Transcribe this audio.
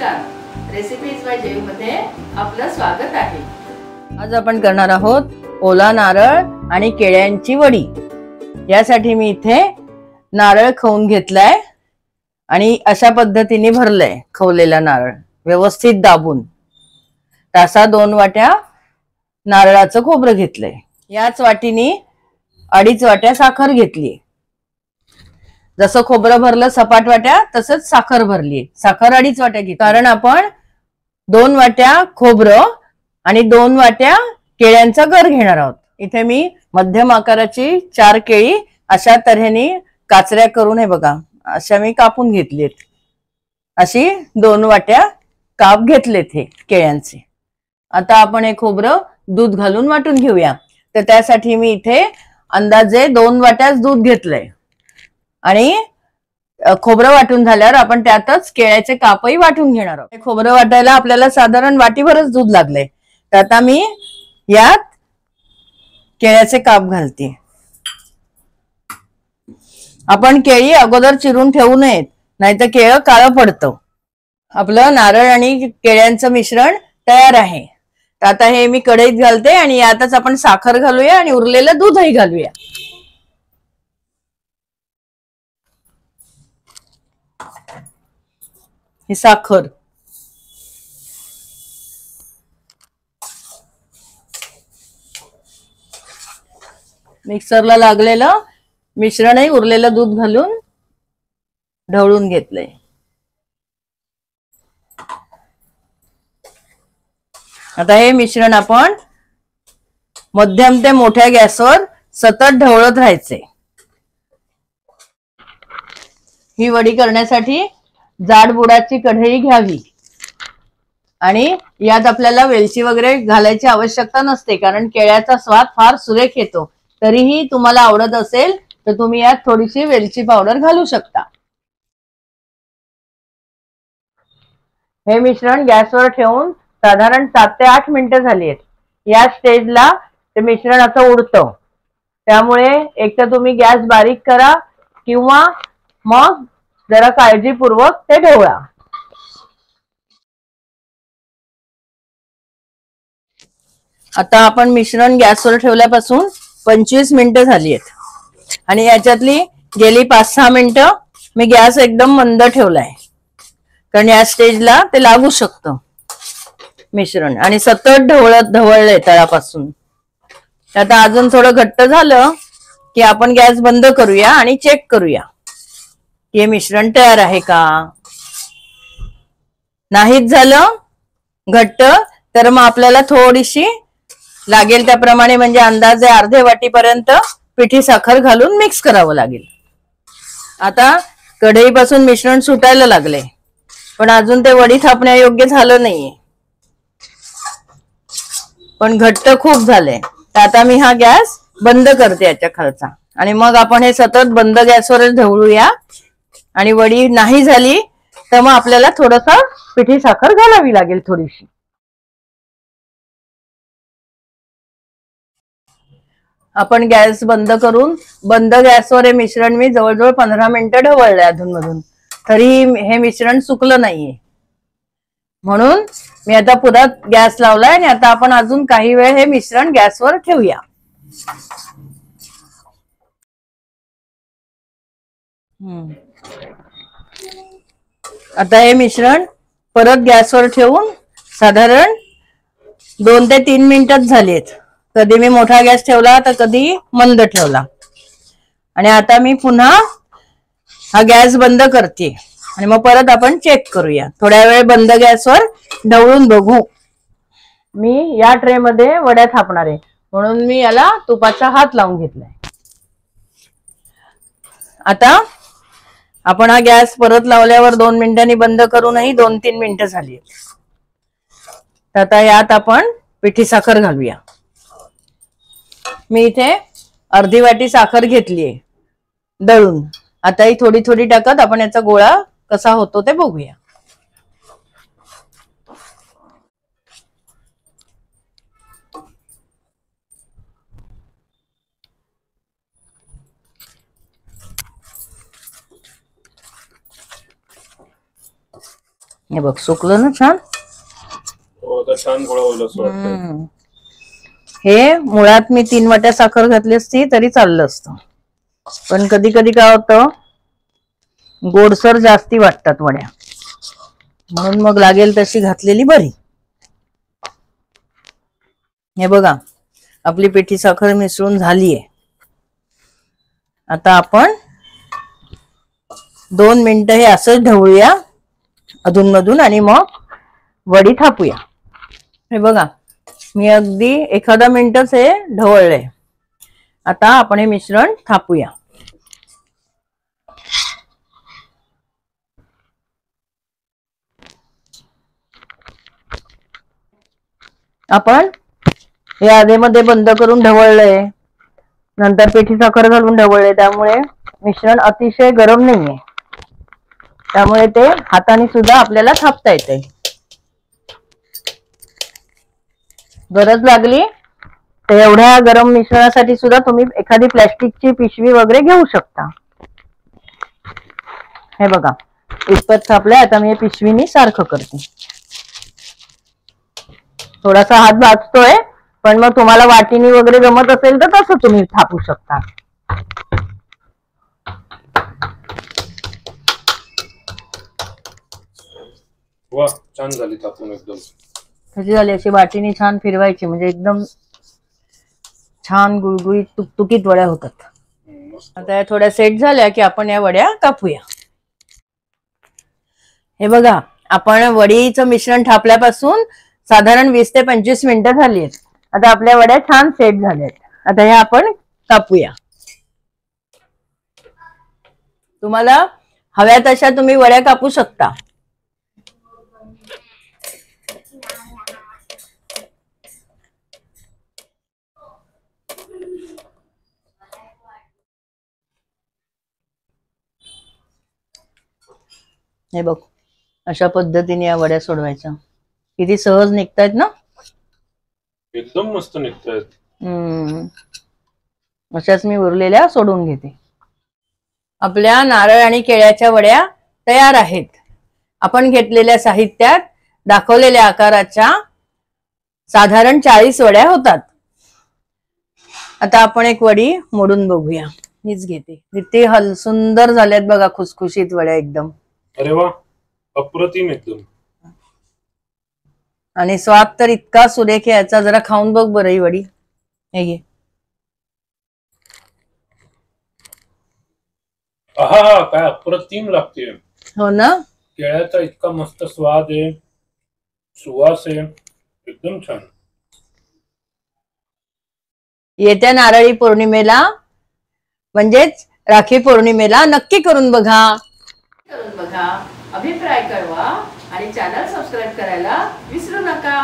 नमस्कार, recipes bye जय मध्ये आपलं स्वागत आहे। आज आपण करणार आहोत ओला नारळ आणि केळ्यांची वडी। यासाठी मी इथे नारळ खवून घेतलाय आणि अशा पद्धतीने भरलाय खवलेला नारळ व्यवस्थित दाबून। तासा 2 वाट्या नारळाचं खोबरं घेतलंय। याच वाटीने 2.5 वाट्या साखर घेतली। जसं खोबरं भरलं सपाट वाट्या तसंच साखर भरली। साखर 2.5 वाट्या घेतली, कारण आपण 2 वाट्या खोबरं आणि 2 वाट्या केळ्यांचा गर घेणार आहोत। इथे मी मध्यम आकाराची 4 केळी अशा तऱ्हेने काचऱ्या करून हे बघा अशा मी कापून घेतलीत। अशी 2 वाट्या काप घेतलेत हे केळ्यांचे। आता आपण हे खोबरं दूध घालून वाटून घेऊया। तर त्यासाठी मी इथे अंदाजे 2 वाट्याच दूध घेतलंय आणि खोबरं वाटून झाल्यावर आपण त्यातच केळ्याचे कापही वाटून घेणार आहोत। खोबरं वाटायला आपल्याला साधारण वाटीभरच दूध लागले। तर आता मी यात केळ्याचे काप घालते। आपण केळी अगोदर चिरून ठेवू नयेत, नाहीतर केळं काळं पडतं। आपलं नारळ आणि केळ्यांचं मिश्रण तयार आहे। तर आता हे मी कढईत घालते आणि यातच आपण साखर घालूया आणि उरलेलं दूधही घालूया। ही साखर मिक्सरला लागलेलं मिश्रणही उरलेलं दूध घालून ढवळून घेतलंय। आता हे मिश्रण आपण मध्यम ते मोठ्या गॅसवर सतत ढवळत राहायचे। ही वडी करण्यासाठी जाड बुडाची कढई घ्यावी आणि यात आपल्याला वेलची वगैरे घालायची आवश्यकता नसते, कारण केळ्याचा स्वाद फार सुरेख येतो। तरीही तुम्हाला आवडत असेल तर तुम्ही यात थोडीशी वेलची पावडर घालू शकता। हे मिश्रण गॅसवर ठेवून साधारण 7 ते 8 मिनिटं झाली आहेत। या स्टेजला ते मिश्रण असं उडतं, त्यामुळे एक तर तुम्ही गॅस बारीक करा किंवा मग जरा काळजीपूर्वक ते ढवळा। आता आपण मिश्रण गॅसवर ठेवल्यापासून 25 मिनिटं झाली आहेत आणि याच्यातली गेली 5-6 मिनिटं मी गॅस एकदम मंद ठेवलाय, कारण या स्टेजला ते लागू शकतं मिश्रण आणि सतत ढवळलंय तळापासून। आता अजून थोडं घट्ट झालं की आपण गॅस बंद करूया आणि चेक करूया हे मिश्रण तयार आहे का। नाहीच झालं घट्ट तर मग आपल्याला थोडीशी लागेल त्याप्रमाणे म्हणजे अंदाजे अर्धे वाटीपर्यंत पिठी साखर घालून मिक्स करावं लागेल। आता कढईपासून मिश्रण सुटायला लागले, पण अजून ते वडी थापण्यायोग्य झालं नाहीये, पण घट्ट खूप झालंय। तर आता मी हा गॅस बंद करते याच्या खालचा आणि मग आपण हे सतत बंद गॅसवरच ढवळूया। आणि वडी नाही झाली तर मग आपल्याला थोडंसं पिठी साखर घालावी लागेल थोडीशी। आपण गॅस बंद करून बंद गॅसवर हे मिश्रण मी जवळजवळ 15 मिनिटं ढवळलंय अधूनमधून, तरी हे मिश्रण सुकलं नाहीये। म्हणून मी आता पुन्हा गॅस लावलाय आणि आता आपण अजून काही वेळ हे मिश्रण गॅसवर ठेवूया। आता हे मिश्रण परत गॅसवर ठेवून साधारण 2 ते 3 मिनिटच झालीत। कधी मी मोठा गॅस ठेवला तर कधी मंद ठेवला। आणि आता मी पुन्हा हा गॅस बंद करते आणि मग परत आपण चेक करूया। थोड्या वेळ बंद गॅसवर ढवळून बघू। मी या ट्रे मध्ये वड्या थापणार आहे, म्हणून मी याला तुपाचा हात लावून घेतलाय। आता आपण हा गॅस परत लावल्यावर 2 मिनिटांनी बंद करूनही 2-3 मिनिटं झाली। आता यात आपण पिठी साखर घालूया। मी इथे अर्धी वाटी साखर घेतलीये दळून। आता ही थोडी थोडी टाकत आपण याचा गोळा कसा होतो ते बघूया। हे बघ सुकलं ना छान. हो आता छान गोळा होईल असं वाटतं. हे मुळात मी 3 वाट्या साखर घातली असती तरी चाललं असतं, पण कधी कधी काय होतं गोडसर जास्ती वाटतात वड्या, म्हणून मग लागेल तशी घातलेली बरी. हे बघा आपली पिठी साखर मिसळून झालीये. आता आपण 2 मिनिटं हे असंच ढवळूया अधूनमधून आणि मग वडी थापूया. हे बघा मी अगदी एखादा मिनिटच हे ढवळलंय. आता आपण हे मिश्रण थापूया. आपण हे आधेमध्ये बंद करून ढवळलंय, नंतर पिठी साखर घालून ढवळले, त्यामुळे मिश्रण अतिशय गरम नाहीये, त्यामुळे ते हाताने सुद्धा आपल्याला थापता येते. गरज लागली तर एवढ्या गरम मिश्रणासाठी सुद्धा तुम्ही एखादी प्लॅस्टिकची पिशवी वगैरे घेऊ शकता. हे बघा इतपत थापलंय. आता मी पिशवीनी सारखं करते. थोडासा हात भाजतोय, पण मग तुम्हाला वाटीनी वगैरे जमत असेल तर तसं तुम्ही थापू शकता. वा छान झाली थापून एकदम. कशी झाली अशी वाटीनी छान फिरवायची म्हणजे एकदम छान गुळगुळीत तुकतुकीत वड्या होतात. आता या थोड्या सेट झाल्या की आपण या वड्या कापूया. हे बघा आपण वडीचं मिश्रण थापल्यापासून साधारण 20 ते 25 मिनिटं झाली आहेत. आता आपल्या वड्या छान सेट झाल्यात. आता ह्या आपण कापूया. तुम्हाला हव्या तशा तुम्ही वड्या कापू शकता. हे बघ अशा पद्धतीने या वड्या सोडवायच्या. किती सहज निघतायत ना. एकदम मस्त निघतायत. अशाच मी उरलेल्या सोडून घेते. आपल्या नारळ आणि केळ्याच्या वड्या तयार आहेत. आपण घेतलेल्या साहित्यात दाखवलेल्या आकाराच्या साधारण 40 वड्या होतात. आता आपण एक वडी मोडून बघूया. हीच घेते. किती सुंदर झाल्यात बघा, खुसखुशीत वड्या एकदम. अरे वा अप्रतिम एकदम. आणि स्वाद तर इतका सुरेख याचा. जरा खाऊन बघ बरं ही वडी. हे घे. आहा काय अप्रतिम लागते. हो ना. केळ्याचा इतका मस्त स्वाद आहे, सुवास आहे, एकदम छान. येत्या नारळी पौर्णिमेला म्हणजेच राखी पौर्णिमेला नक्की करून बघा. अभिप्राय कळवा आणि चॅनल सबस्क्राईब करायला विसरू नका.